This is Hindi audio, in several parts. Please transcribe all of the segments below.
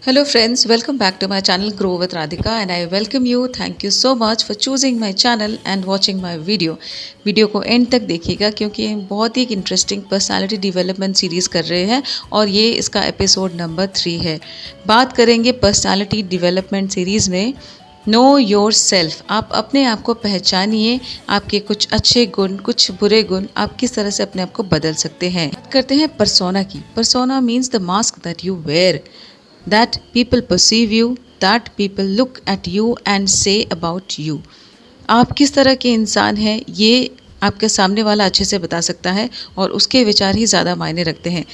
Hello friends, welcome back to my channel Grow with Radhika and I welcome you. Thank you so much for choosing my channel and watching my video. Video को एंड तक देखिएगा क्योंकि हम बहुत ही एक इंटरेस्टिंग पर्सनालिटी डेवलपमेंट सीरीज़ कर रहे हैं और ये इसका एपिसोड नंबर 3 है। बात करेंगे पर्सनालिटी डेवलपमेंट सीरीज़ में नो योर सेल्फ। आप अपने आप को पहचानिए, आपके कुछ अच्छे गुण, कुछ बुरे गुण, आप किस तरह से अपने आप को बदल सकते हैं। बात करते हैं पर्सोना की। Persona means the mask that you wear, that people perceive you, that people look at you and say about you। आप किस तरह के इंसान हैं ये आपके सामने वाला अच्छे से बता सकता है और उसके विचार ही ज़्यादा मायने रखते हैं।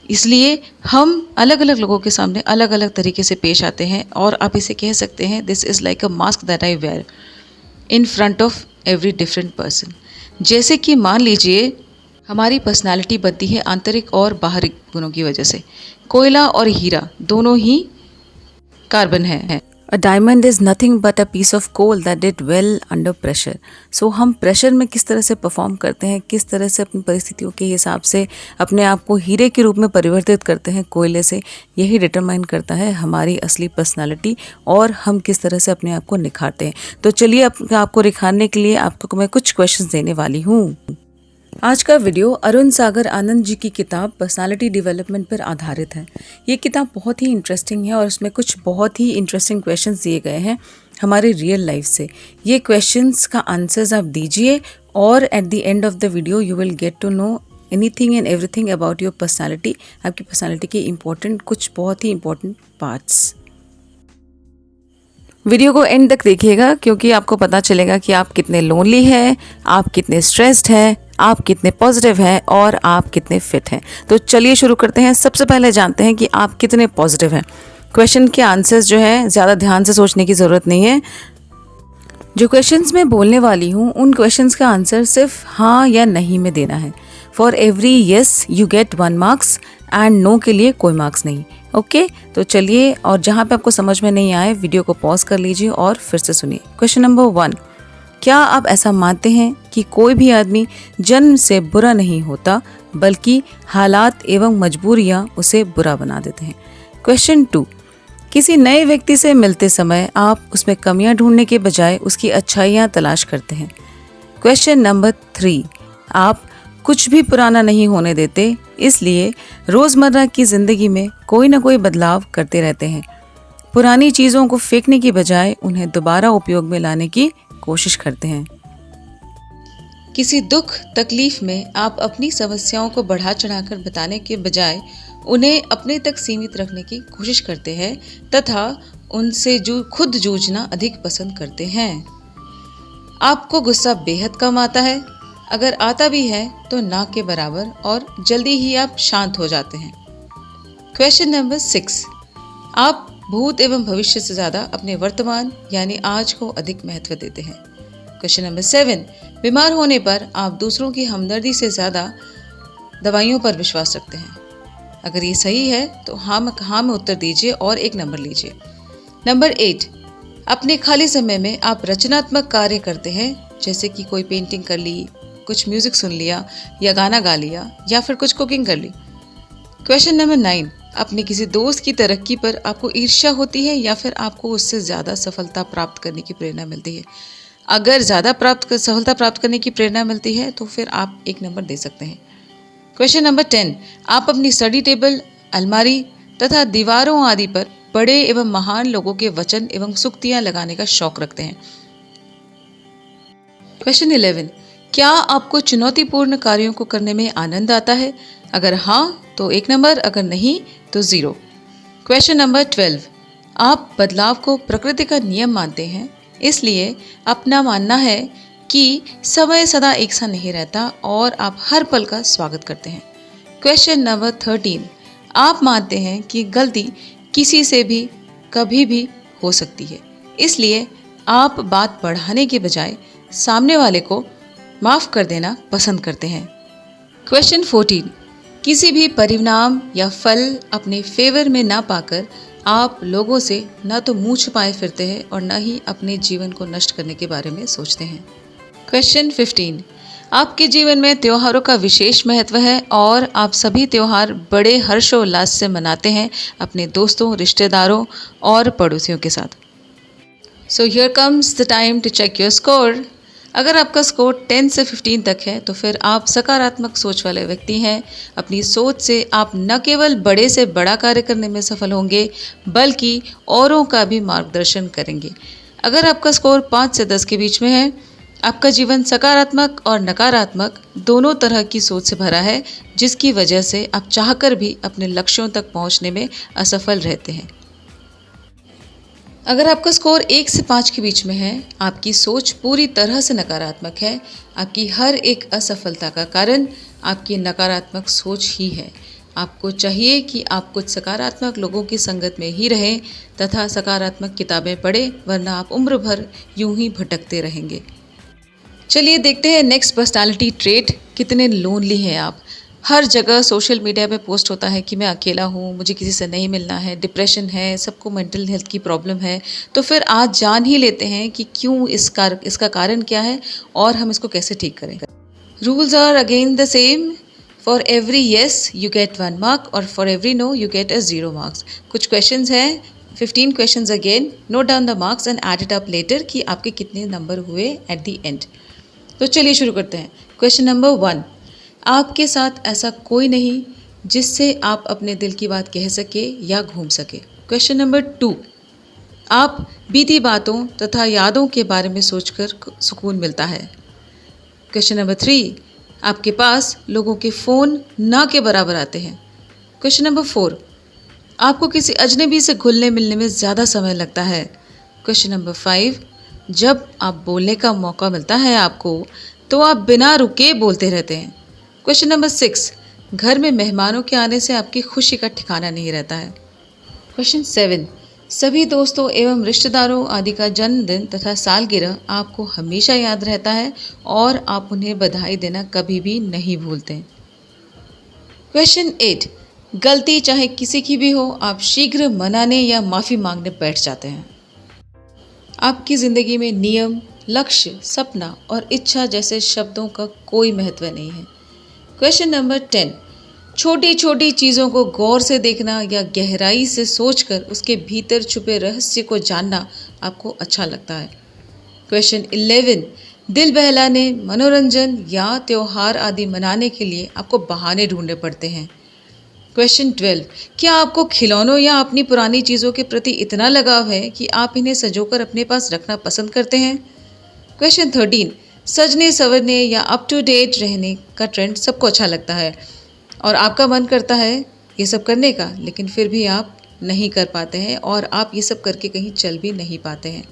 इसलिए हम अलग अलग लोगों के सामने अलग अलग तरीके से पेश आते हैं और आप इसे कह सकते हैं this is like a mask that I wear in front of every different person. जैसे कि मान लीजिए हमारी पर्सनालिटी बनती है आंतरिक और बाहरी गुणों की वजह से। कोयला और हीरा दोनों ही कार्बन है। A diamond is nothing but a piece of coal that did well under pressure. So हम प्रेशर में किस तरह से परफॉर्म करते हैं, किस तरह से अपनी परिस्थितियों के हिसाब से अपने आप को हीरे के रूप में परिवर्तित करते हैं कोयले से, यही डिटरमाइन करता है हमारी असली पर्सनालिटी और हम किस तरह से अपने आप को निखारते हैं। तो चलिए आपको निखारने के लिए आपको मैं कुछ क्वेश्चंस देने वाली हूँ। आज का वीडियो अरुण सागर आनंद जी की किताब पर्सनालिटी डेवलपमेंट पर आधारित है। ये किताब बहुत ही इंटरेस्टिंग है और उसमें कुछ बहुत ही इंटरेस्टिंग क्वेश्चंस दिए गए हैं हमारे रियल लाइफ से। ये क्वेश्चंस का आंसर्स आप दीजिए और at the end of the video you will get to know anything and everything about your personality. आपकी पर्सनालिटी के इम्पोर्टेंट कुछ बहुत ही इम्पोर्टेंट पार्ट्स। वीडियो को एंड तक देखिएगा क्योंकि आपको पता चलेगा कि आप कितने लोनली हैं, आप कितने स्ट्रेस्ड हैं, आप कितने पॉजिटिव हैं और आप कितने फिट हैं। तो चलिए शुरू करते हैं। सबसे पहले जानते हैं कि आप कितने पॉजिटिव हैं। क्वेश्चन के आंसर्स जो है ज़्यादा ध्यान से सोचने की ज़रूरत नहीं है। जो क्वेश्चंस मैं बोलने वाली हूँ उन क्वेश्चंस का आंसर सिर्फ हाँ या नहीं में देना है। For every yes you get 1 marks and no के लिए कोई मार्क्स नहीं। ओके तो चलिए, और जहाँ पे आपको समझ में नहीं आए वीडियो को पॉज कर लीजिए और फिर से सुनिए। क्वेश्चन नंबर 1, क्या आप ऐसा मानते हैं कि कोई भी आदमी जन्म से बुरा नहीं होता बल्कि हालात एवं मजबूरियां उसे बुरा बना देते हैं। क्वेश्चन 2, किसी नए व्यक्ति से मिलते समय आप उसमें कमियां ढूंढने के बजाय उसकी अच्छाइयां तलाश करते हैं। क्वेश्चन नंबर 3, आप कुछ भी पुराना नहीं होने देते, इसलिए रोज़मर्रा की ज़िंदगी में कोई ना कोई बदलाव करते रहते हैं। पुरानी चीज़ों को फेंकने की बजाय उन्हें दोबारा उपयोग में लाने की कोशिश करते हैं। किसी दुख तकलीफ में आप अपनी समस्याओं को बढ़ा चढ़ाकर बताने के बजाय उन्हें अपने तक सीमित रखने की कोशिश करते हैं तथा उनसे खुद जूझना अधिक पसंद करते हैं। आपको गुस्सा बेहद कम आता है, अगर आता भी है तो ना के बराबर और जल्दी ही आप शांत हो जाते हैं। क्वेश्चन नंबर 6, आप भूत एवं भविष्य से ज़्यादा अपने वर्तमान यानी आज को अधिक महत्व देते हैं। क्वेश्चन नंबर 7, बीमार होने पर आप दूसरों की हमदर्दी से ज़्यादा दवाइयों पर विश्वास रखते हैं। अगर ये सही है तो हाँ में उत्तर दीजिए और 1 नंबर लीजिए। नंबर 8, अपने खाली समय में आप रचनात्मक कार्य करते हैं, जैसे कि कोई पेंटिंग कर ली, कुछ म्यूज़िक सुन लिया या गाना गा लिया या फिर कुछ कुकिंग कर ली। क्वेश्चन नंबर 9, अपने किसी दोस्त की तरक्की पर आपको ईर्ष्या होती है या फिर आपको उससे ज़्यादा सफलता प्राप्त करने की प्रेरणा मिलती है। अगर ज़्यादा सफलता प्राप्त करने की प्रेरणा मिलती है तो फिर आप 1 नंबर दे सकते हैं। क्वेश्चन नंबर 10, आप अपनी स्टडी टेबल, अलमारी तथा दीवारों आदि पर बड़े एवं महान लोगों के वचन एवं सूक्तियाँ लगाने का शौक रखते हैं। क्वेश्चन 11, क्या आपको चुनौतीपूर्ण कार्यों को करने में आनंद आता है? अगर हाँ तो 1 नंबर, अगर नहीं तो 0। क्वेश्चन नंबर 12, आप बदलाव को प्रकृति का नियम मानते हैं, इसलिए अपना मानना है कि समय सदा एक सा नहीं रहता और आप हर पल का स्वागत करते हैं। क्वेश्चन नंबर 13, आप मानते हैं कि गलती किसी से भी कभी भी हो सकती है, इसलिए आप बात बढ़ाने के बजाय सामने वाले को माफ़ कर देना पसंद करते हैं। क्वेश्चन 14, किसी भी परिणाम या फल अपने फेवर में ना पाकर आप लोगों से ना तो मुँह छुपाए फिरते हैं और ना ही अपने जीवन को नष्ट करने के बारे में सोचते हैं। क्वेश्चन 15, आपके जीवन में त्योहारों का विशेष महत्व है और आप सभी त्योहार बड़े हर्षोल्लास से मनाते हैं अपने दोस्तों, रिश्तेदारों और पड़ोसियों के साथ। So here comes the time to check your score. अगर आपका स्कोर 10 से 15 तक है तो फिर आप सकारात्मक सोच वाले व्यक्ति हैं। अपनी सोच से आप न केवल बड़े से बड़ा कार्य करने में सफल होंगे बल्कि औरों का भी मार्गदर्शन करेंगे। अगर आपका स्कोर 5 से 10 के बीच में है, आपका जीवन सकारात्मक और नकारात्मक दोनों तरह की सोच से भरा है, जिसकी वजह से आप चाहकर भी अपने लक्ष्यों तक पहुंचने में असफल रहते हैं। अगर आपका स्कोर 1 से 5 के बीच में है, आपकी सोच पूरी तरह से नकारात्मक है। आपकी हर एक असफलता का कारण आपकी नकारात्मक सोच ही है। आपको चाहिए कि आप कुछ सकारात्मक लोगों की संगत में ही रहें तथा सकारात्मक किताबें पढ़ें, वरना आप उम्र भर यूं ही भटकते रहेंगे। चलिए देखते हैं नेक्स्ट पर्सनालिटी ट्रेट, कितने लोनली हैं आप। हर जगह सोशल मीडिया पे पोस्ट होता है कि मैं अकेला हूँ, मुझे किसी से नहीं मिलना है, डिप्रेशन है, सबको मेंटल हेल्थ की प्रॉब्लम है। तो फिर आज जान ही लेते हैं कि क्यों इसका कारण क्या है और हम इसको कैसे ठीक करें। Rules are again the same. For every yes you get 1 mark और for every no you get a 0 marks. कुछ क्वेश्चंस हैं, 15 questions again. Note down the marks and add it up later कि आपके कितने नंबर हुए एट द एंड। तो चलिए शुरू करते हैं। क्वेश्चन नंबर 1, आपके साथ ऐसा कोई नहीं जिससे आप अपने दिल की बात कह सके या घूम सके। क्वेश्चन नंबर 2, आप बीती बातों तथा यादों के बारे में सोचकर सुकून मिलता है। क्वेश्चन नंबर 3, आपके पास लोगों के फ़ोन ना के बराबर आते हैं। क्वेश्चन नंबर 4, आपको किसी अजनबी से घुलने मिलने में ज़्यादा समय लगता है। क्वेश्चन नंबर 5, जब आप बोलने का मौका मिलता है आपको तो आप बिना रुके बोलते रहते हैं। क्वेश्चन नंबर 6, घर में मेहमानों के आने से आपकी खुशी का ठिकाना नहीं रहता है। क्वेश्चन 7, सभी दोस्तों एवं रिश्तेदारों आदि का जन्मदिन तथा सालगिरह आपको हमेशा याद रहता है और आप उन्हें बधाई देना कभी भी नहीं भूलते। क्वेश्चन 8, गलती चाहे किसी की भी हो, आप शीघ्र मनाने या माफ़ी मांगने बैठ जाते हैं। आपकी ज़िंदगी में नियम, लक्ष्य, सपना और इच्छा जैसे शब्दों का कोई महत्व नहीं है। क्वेश्चन नंबर 10, छोटी छोटी चीज़ों को गौर से देखना या गहराई से सोचकर उसके भीतर छुपे रहस्य को जानना आपको अच्छा लगता है। क्वेश्चन 11, दिल बहलाने, मनोरंजन या त्यौहार आदि मनाने के लिए आपको बहाने ढूंढने पड़ते हैं। क्वेश्चन 12, क्या आपको खिलौनों या अपनी पुरानी चीज़ों के प्रति इतना लगाव है कि आप इन्हें संजोकर अपने पास रखना पसंद करते हैं। क्वेश्चन 13, सजने संवरने या अप टू डेट रहने का ट्रेंड सबको अच्छा लगता है और आपका मन करता है ये सब करने का, लेकिन फिर भी आप नहीं कर पाते हैं और आप ये सब करके कहीं चल भी नहीं पाते हैं।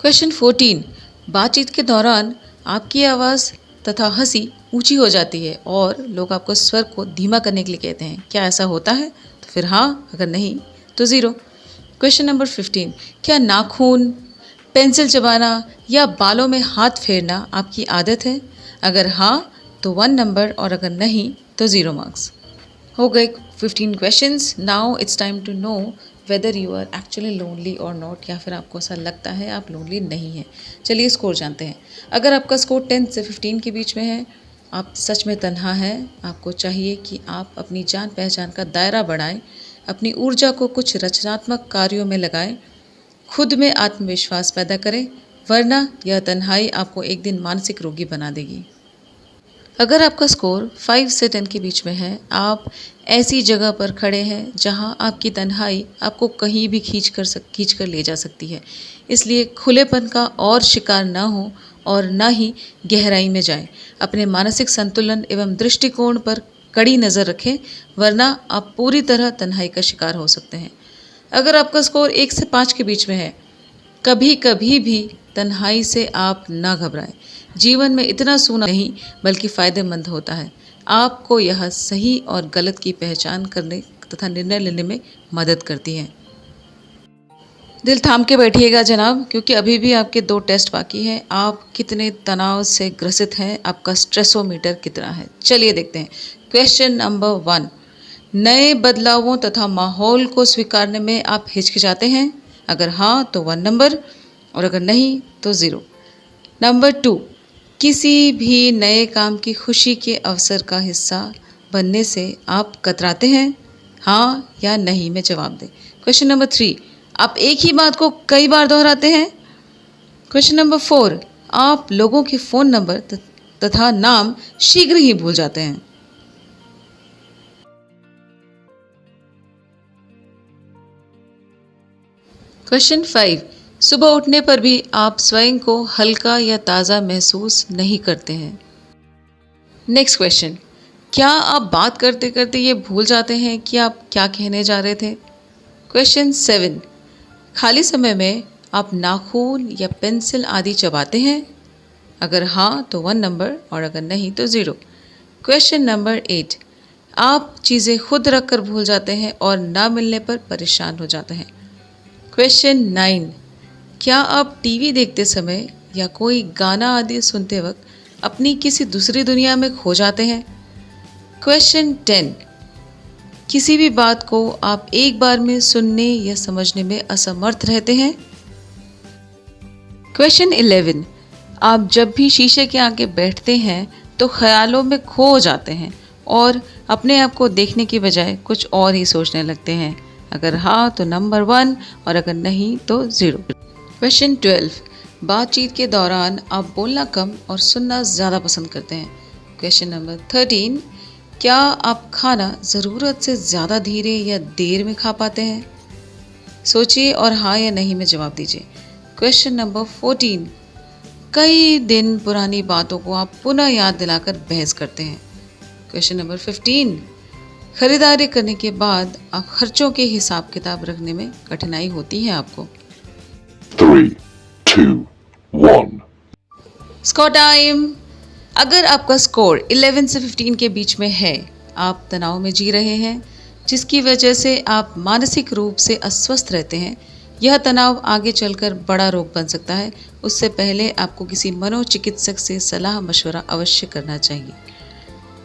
क्वेश्चन 14, बातचीत के दौरान आपकी आवाज़ तथा हंसी ऊंची हो जाती है और लोग आपको स्वर को धीमा करने के लिए कहते हैं। क्या ऐसा होता है? तो फिर हाँ, अगर नहीं तो 0। क्वेश्चन नंबर 15, क्या नाखून, पेंसिल चबाना या बालों में हाथ फेरना आपकी आदत है? अगर हाँ तो 1 नंबर और अगर नहीं तो 0 मार्क्स। हो गए 15 questions. Now it's time to know whether you are actually lonely or not, या फिर आपको ऐसा लगता है आप लोनली नहीं हैं। चलिए स्कोर जानते हैं। अगर आपका स्कोर 10 से 15 के बीच में है, आप सच में तन्हा हैं। आपको चाहिए कि आप अपनी जान पहचान का दायरा बढ़ाएं, अपनी ऊर्जा को कुछ रचनात्मक कार्यों में लगाएं, खुद में आत्मविश्वास पैदा करें, वरना यह तन्हाई आपको एक दिन मानसिक रोगी बना देगी। अगर आपका स्कोर 5 से 10 के बीच में है, आप ऐसी जगह पर खड़े हैं जहां आपकी तन्हाई आपको कहीं भी खींच कर ले जा सकती है। इसलिए खुलेपन का और शिकार ना हो और ना ही गहराई में जाएं। अपने मानसिक संतुलन एवं दृष्टिकोण पर कड़ी नज़र रखें, वरना आप पूरी तरह तन्हाई का शिकार हो सकते हैं। अगर आपका स्कोर 1 से 5 के बीच में है, कभी कभी भी तन्हाई से आप ना घबराएं। जीवन में इतना सूना नहीं बल्कि फ़ायदेमंद होता है। आपको यह सही और गलत की पहचान करने तथा निर्णय लेने में मदद करती है। दिल थाम के बैठिएगा जनाब, क्योंकि अभी भी आपके 2 टेस्ट बाकी हैं। आप कितने तनाव से ग्रसित हैं, आपका स्ट्रेसोमीटर कितना है, चलिए देखते हैं। क्वेश्चन नंबर 1, नए बदलावों तथा माहौल को स्वीकारने में आप हिचकिचाते हैं? अगर हाँ तो 1 नंबर और अगर नहीं तो 0। नंबर 2, किसी भी नए काम की खुशी के अवसर का हिस्सा बनने से आप कतराते हैं? हाँ या नहीं में जवाब दें। क्वेश्चन नंबर 3, आप एक ही बात को कई बार दोहराते हैं? क्वेश्चन नंबर 4, आप लोगों के फ़ोन नंबर तथा नाम शीघ्र ही भूल जाते हैं? क्वेश्चन 5, सुबह उठने पर भी आप स्वयं को हल्का या ताज़ा महसूस नहीं करते हैं? नेक्स्ट क्वेश्चन, क्या आप बात करते करते ये भूल जाते हैं कि आप क्या कहने जा रहे थे? क्वेश्चन 7, खाली समय में आप नाखून या पेंसिल आदि चबाते हैं? अगर हाँ तो 1 नंबर और अगर नहीं तो 0। क्वेश्चन नंबर 8, आप चीज़ें खुद रख कर भूल जाते हैं और ना मिलने पर परेशान हो जाते हैं? क्वेश्चन 9, क्या आप टीवी देखते समय या कोई गाना आदि सुनते वक्त अपनी किसी दूसरी दुनिया में खो जाते हैं? क्वेश्चन 10, किसी भी बात को आप एक बार में सुनने या समझने में असमर्थ रहते हैं? क्वेश्चन 11, आप जब भी शीशे के आगे बैठते हैं तो ख्यालों में खो जाते हैं और अपने आप को देखने की बजाय कुछ और ही सोचने लगते हैं? अगर हाँ तो नंबर 1 और अगर नहीं तो 0। क्वेश्चन 12, बातचीत के दौरान आप बोलना कम और सुनना ज़्यादा पसंद करते हैं? क्वेश्चन नंबर 13, क्या आप खाना ज़रूरत से ज़्यादा धीरे या देर में खा पाते हैं? सोचिए और हाँ या नहीं में जवाब दीजिए। क्वेश्चन नंबर 14, कई दिन पुरानी बातों को आप पुनः याद दिलाकर बहस करते हैं? क्वेश्चन नंबर 15, खरीदारी करने के बाद आप खर्चों के हिसाब किताब रखने में कठिनाई होती है आपको? 3, 2, 1। Score time. अगर आपका स्कोर 11 से 15 के बीच में है, आप तनाव में जी रहे हैं जिसकी वजह से आप मानसिक रूप से अस्वस्थ रहते हैं। यह तनाव आगे चलकर बड़ा रोग बन सकता है। उससे पहले आपको किसी मनोचिकित्सक से सलाह मशवरा अवश्य करना चाहिए।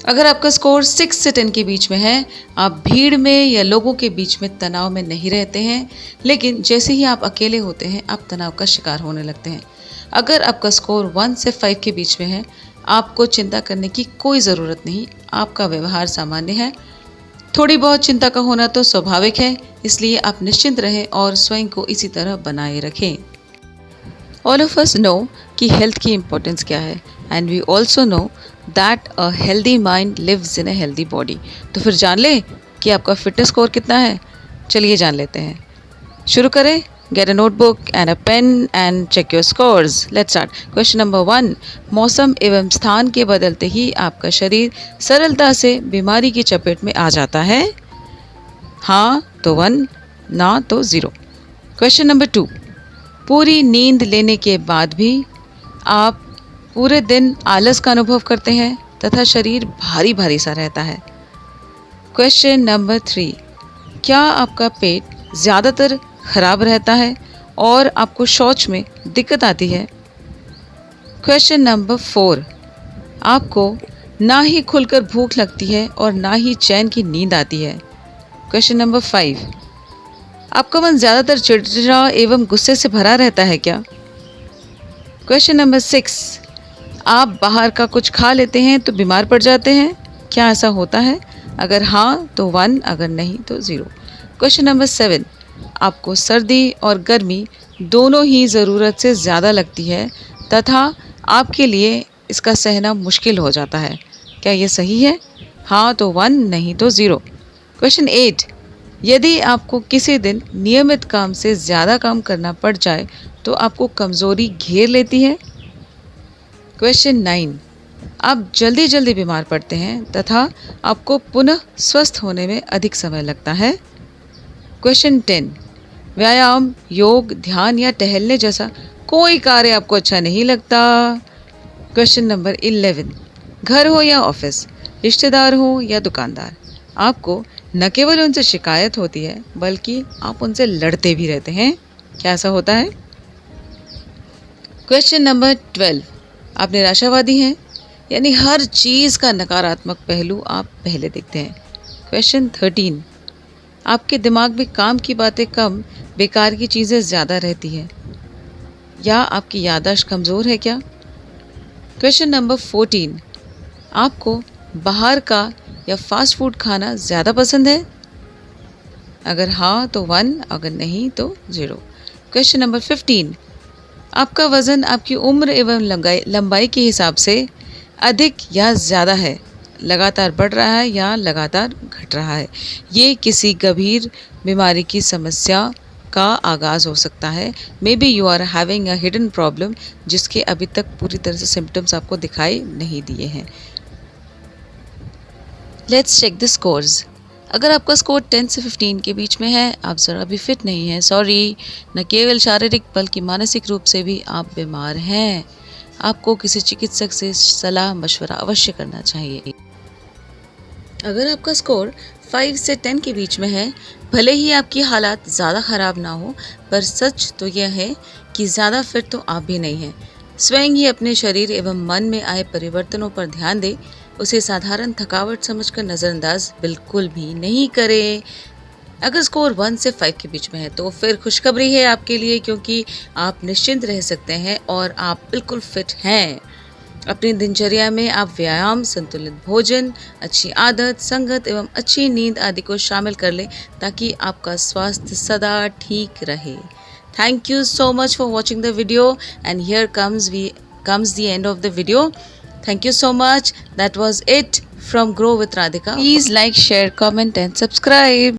अगर आपका स्कोर 6 से 10 के बीच में है, आप भीड़ में या लोगों के बीच में तनाव में नहीं रहते हैं, लेकिन जैसे ही आप अकेले होते हैं आप तनाव का शिकार होने लगते हैं। अगर आपका स्कोर 1 से 5 के बीच में है, आपको चिंता करने की कोई ज़रूरत नहीं, आपका व्यवहार सामान्य है। थोड़ी बहुत चिंता का होना तो स्वाभाविक है, इसलिए आप निश्चिंत रहें और स्वयं को इसी तरह बनाए रखें। ऑल ऑफ अस नो कि हेल्थ की इम्पोर्टेंस क्या है, and we also know that a healthy mind lives in a healthy body. तो फिर जान लें कि आपका फिटनेस स्कोर कितना है। चलिए जान लेते हैं। शुरू करें। Get a notebook and a pen and check your scores. Let's start. Question number 1. मौसम एवं स्थान के बदलते ही आपका शरीर सरलता से बीमारी की चपेट में आ जाता है? हाँ तो 1, ना तो 0। Question number 2. पूरी नींद लेने के बाद भी आप पूरे दिन आलस का अनुभव करते हैं तथा शरीर भारी भारी सा रहता है? Question number 3. क्या आपका पेट ज़्यादातर खराब रहता है और आपको शौच में दिक्कत आती है? क्वेश्चन नंबर 4, आपको ना ही खुलकर भूख लगती है और ना ही चैन की नींद आती है? क्वेश्चन नंबर 5, आपका मन ज़्यादातर चिड़चिड़ा एवं गुस्से से भरा रहता है क्या? क्वेश्चन नंबर 6, आप बाहर का कुछ खा लेते हैं तो बीमार पड़ जाते हैं? क्या ऐसा होता है? अगर हाँ तो 1, अगर नहीं तो 0। क्वेश्चन नंबर 7, आपको सर्दी और गर्मी दोनों ही ज़रूरत से ज़्यादा लगती है तथा आपके लिए इसका सहना मुश्किल हो जाता है। क्या ये सही है? हाँ तो 1, नहीं तो 0। क्वेश्चन 8, यदि आपको किसी दिन नियमित काम से ज़्यादा काम करना पड़ जाए तो आपको कमज़ोरी घेर लेती है? क्वेश्चन 9, आप जल्दी जल्दी बीमार पड़ते हैं तथा आपको पुनः स्वस्थ होने में अधिक समय लगता है? क्वेश्चन 10, व्यायाम, योग, ध्यान या टहलने जैसा कोई कार्य आपको अच्छा नहीं लगता? क्वेश्चन नंबर 11, घर हो या ऑफिस, रिश्तेदार हो या दुकानदार, आपको न केवल उनसे शिकायत होती है बल्कि आप उनसे लड़ते भी रहते हैं? क्या ऐसा होता है? क्वेश्चन नंबर 12, आप निराशावादी हैं, यानी हर चीज़ का नकारात्मक पहलू आप पहले देखते हैं? क्वेश्चन 13, आपके दिमाग में काम की बातें कम, बेकार की चीज़ें ज़्यादा रहती हैं, या आपकी याददाश्त कमज़ोर है क्या? क्वेश्चन नंबर 14, आपको बाहर का या फास्ट फूड खाना ज़्यादा पसंद है? अगर हाँ तो 1, अगर नहीं तो 0। क्वेश्चन नंबर 15, आपका वज़न आपकी उम्र एवं लंबाई के हिसाब से अधिक या ज़्यादा है, लगातार बढ़ रहा है या लगातार घट रहा है? ये किसी गंभीर बीमारी की समस्या का आगाज़ हो सकता है। Maybe you are having a hidden problem जिसके अभी तक पूरी तरह से सिम्टम्स आपको दिखाई नहीं दिए हैं। Let's check the scores. अगर आपका स्कोर 10 से 15 के बीच में है, आप ज़रा भी फिट नहीं हैं, सॉरी। न केवल शारीरिक बल्कि मानसिक रूप से भी आप बीमार हैं। आपको किसी चिकित्सक से सलाह मशवरा अवश्य करना चाहिए। अगर आपका स्कोर 5 से 10 के बीच में है, भले ही आपकी हालात ज़्यादा ख़राब ना हो, पर सच तो यह है कि ज़्यादा फिट तो आप भी नहीं हैं। स्वयं ही अपने शरीर एवं मन में आए परिवर्तनों पर ध्यान दें, उसे साधारण थकावट समझकर नज़रअंदाज बिल्कुल भी नहीं करें। अगर स्कोर 1 से 5 के बीच में है तो फिर खुशखबरी है आपके लिए, क्योंकि आप निश्चिंत रह सकते हैं और आप बिल्कुल फिट हैं। अपनी दिनचर्या में आप व्यायाम, संतुलित भोजन, अच्छी आदत, संगत एवं अच्छी नींद आदि को शामिल कर लें ताकि आपका स्वास्थ्य सदा ठीक रहे। Thank you so much for watching the video, and here comes the end of the video. Thank you so much. That was it from Grow with Radhika. Please like, share, comment and subscribe.